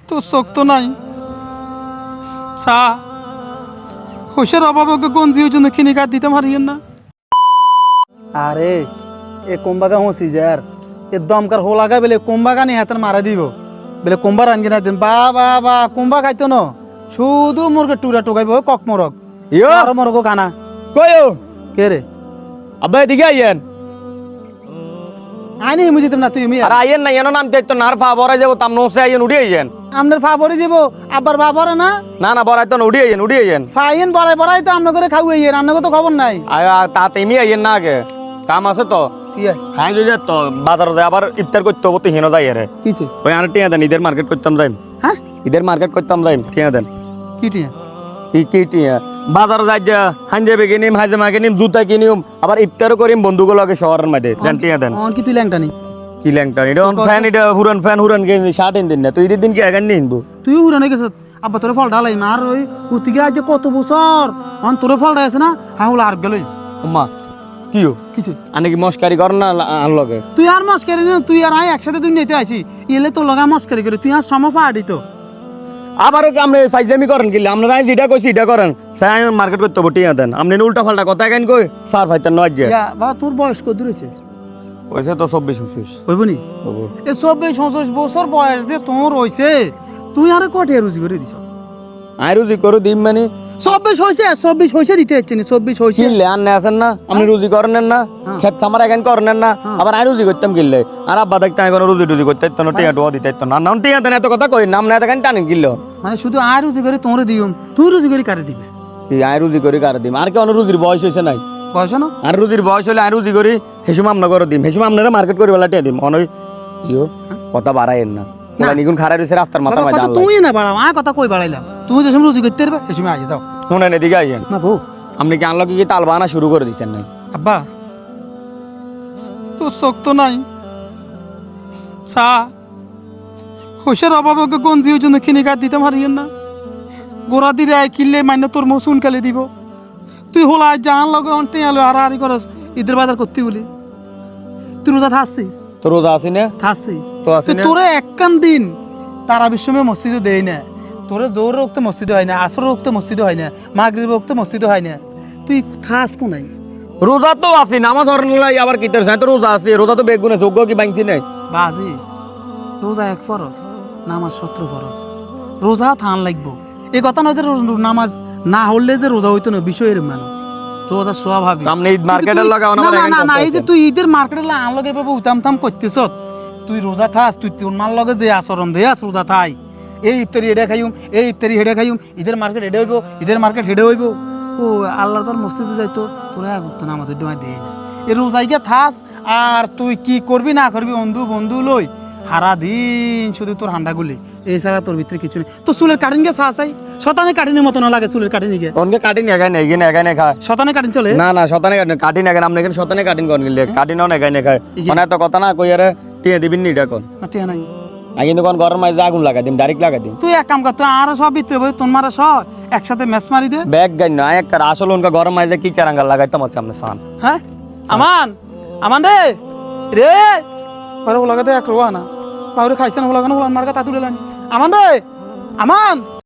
তো চোখ তো নাই চা হোসের অভাবে গঞ্জির জন্য কিনে কাট দিতে পারিয়েন না। আরে এ কোম্বাগা হসি যার এ দমকার হো লাগা বেলে কোম্বাগা নি হাতের মারা দিব বেলে কোম্বা রাঞ্জি না দিন বা বা বা কোম্বা খাইতো ন শুধু মুরগে টুরা টুকাইব কক মরক ইয়ো আর মরক কানা কয়ো কে রে আব্বা এদিকে আইয়েন। আইনি মুজি না তুই মি আর আইয়েন না এনো নাম তো নার ফা বড়াই যাব তাম নোসে আইয়েন উড়ি আইয়েন। আমনের ফা ভরে যাব আবার ফা ভরে না না বড়াই তো উড়ি আইয়েন। ফাইন বড়াই বড়াই তো আমনে করে খাওয়াই এর আমনে তো খবর নাই তা তেমি আইয়েন না আগে কাম আছে তো কি হ্যাঁ যদি তো বাজার যায় আবার ইফতার করতে হবো তো হেন যাই রে কিছে ওই আর টিয়া দেন ঈদের মার্কেট করতাম যাই হ্যাঁ ঈদের মার্কেট করতাম যাই টিয়া দেন কি টিয়া কি টিয়া বাজার যাই যা হাঞ্জাবে কিনিম হাজমা কিনিম জুতা কিনিম আবার ইফতারও করিম বন্ধুগুলোকে শহরের মধ্যে দেন টিয়া দেন অন কি তুই ল্যাংটা নি কি ল্যাংটা এটা ফ্যান এটা হুরান গেছি শার্ট এন দিন না তুই ঈদের দিন কি এগান নিনবো তুই উড়ানে গেছ আব্বা তোর ফল ঢালাই মার ওই হুতিকে আজ কত বছর অন তোর ফল ঢাইছে না হ্যাঁ আর গেলই মা কিও কিছু আনে কি মস্কারি কর না আনলগে তুই আর মস্কারি না তুই আর আই একসাথে দুনিয়াতে আইছি এলে তো লগা মস্কারি করে তুই আর সম পাড়ি তো আবারও কি আপনি ফাইজামি করেন কি আপনারা যেটা কইছি এটা করেন সাই মার্কেট করতে হবো টিয়া দেন আপনি উল্টা ফাল্টা কথা কেন কই সার ফাইতেন নয় যে ইয়া বাবা তোর বয়স কত দূরেছে ওইসে তো 24-25 হইব নি এই 24-25 বছর বয়স দিয়ে তোর হইছে তুই আরে কটে রুজি করে দিছ আই রুজি করে দিম মানে 24 হইছে দিতে হচ্ছে না 24 হইছে কিনলে আননে আছেন না আপনি রুজি করেন না খেত খামার এখান করেন না আবার আই রুজি করতাম কিনলে আর আব্বা দেখতে আমি কোনো রুজি টুজি করতে তো না টিয়া ডোয়া দিতে না না টিয়া দেন এত কথা কই নাম না এখান টানেন কিনলে মানে শুধু আয় রুজি করে তোরে দিউম তুই রুজি করে কারে দিবে আই রুজি করে কার দিম আর কি অন্য রুজির বয়স হয়েছে নাই বয়স না আর রুজির বয়স হলে আই রুজি করি হেসুম আমনা করে দিম হেসুম আপনারা মার্কেট করে বেলা টিয়া দিম অনই ইয়ো কথা বাড়াইন না ওলা নিগুন খারাই রইছে রাস্তার মাথা মাঝে আল্লাহ তুই না বাড়াও আয় কথা কই বাড়াইলাম তুই যে সময় রুজি করতে পারবে সে সময় আয় যাও শুনেন এদিকে আইয়েন না বউ আপনি কি আনলো কি তাল বানা শুরু করে দিচ্ছেন নাই আব্বা তোর চোখ তো নাই চা হোসের অভাবে গঞ্জির জন্য কিনে কাট দিতে পারিয়েন না গোড়া দিয়ে আয় কিনলে মান্য তোর মৌ কালে দিব তুই হলা জান লগে অন্টে আলো আর করস ঈদের বাজার করতে বলি তুই রোজা থাকছি তো রোজা আছি না থাকছি তো আছি না তোরে একখান দিন তারা বিশ্বমে মসজিদে দেয় না তোরে জোর রক্তে মসজিদে হয় না আসর রক্তে মসজিদে হয় না মাগরিব রক্তে মসজিদে হয় না তুই থাস কো নাই রোজা তো আছি নামাজ হরলাই আবার কিতের সাথে রোজা আছে রোজা তো বেগুনে যোগ্য কি বাংছি নাই বাজি রোজা এক ফরজ নামাজ 17 ফরজ রোজা থান লাগবো এই কথা নয় যে নামাজ না হলে যে রোজা হইতো না বিষয়ের মানে রোজা স্বাভাবিক সামনে ঈদ মার্কেটের লাগা না না না এই যে তুই ঈদের মার্কেটের আন লগে পাবো উতাম থাম করতেছ তুই রোজা থাস তুই তোর মার লগে যে আচরণ দে আস রোজা থাই এই ইফতারি হেডে খাইম এই ইফতারি হেডে খাইম ঈদের মার্কেট হেডে হইব ঈদের মার্কেট হেডে হইব ও আল্লাহ তোর মসজিদে যাইতো তোরা করতো না আমাদের ডোয়া দেয় না এই রোজাইকে থাস আর তুই কি করবি না করবি বন্ধু লই হারা দিন শুধু তোর হান্ডাগুলি এছাড়া তোর ভিতরে কিছু নেই তো চুলের কাটিং গে চাই শতানে কাটিনের মতো না লাগে চুলের কাটিং গে অনকে কাটিং এগাই নাই গিনে এগাই নাই খায় শতানে কাটিং চলে না শতানে কাটিং এগাই আপনি এখানে শতানে কাটিং কোন গিলে কাটিংও এগাই নাই খায় মানে এত কথা না কই আরে টিয়া দিবিন নি এটা কোন না টিয়া নাই আই কিন্তু কোন গরম মাঝে আগুন লাগা দিম ডাইরেক্ট লাগা দিম তুই এক কাম কর তুই আর সব ভিতরে বই তোর মারা সব একসাথে ম্যাচ মারি দে ব্যাগ গাই না এক আসল উনকা গরম মাঝে কি কারাঙ্গা লাগাইতাম আছে সামনে সান হ্যাঁ আমান রে রে পরে লাগাতে এক রোয়া না পাউরে খাইছেন হলা কেন হলা মার্কা তাতুলে লানি আমান রে আমান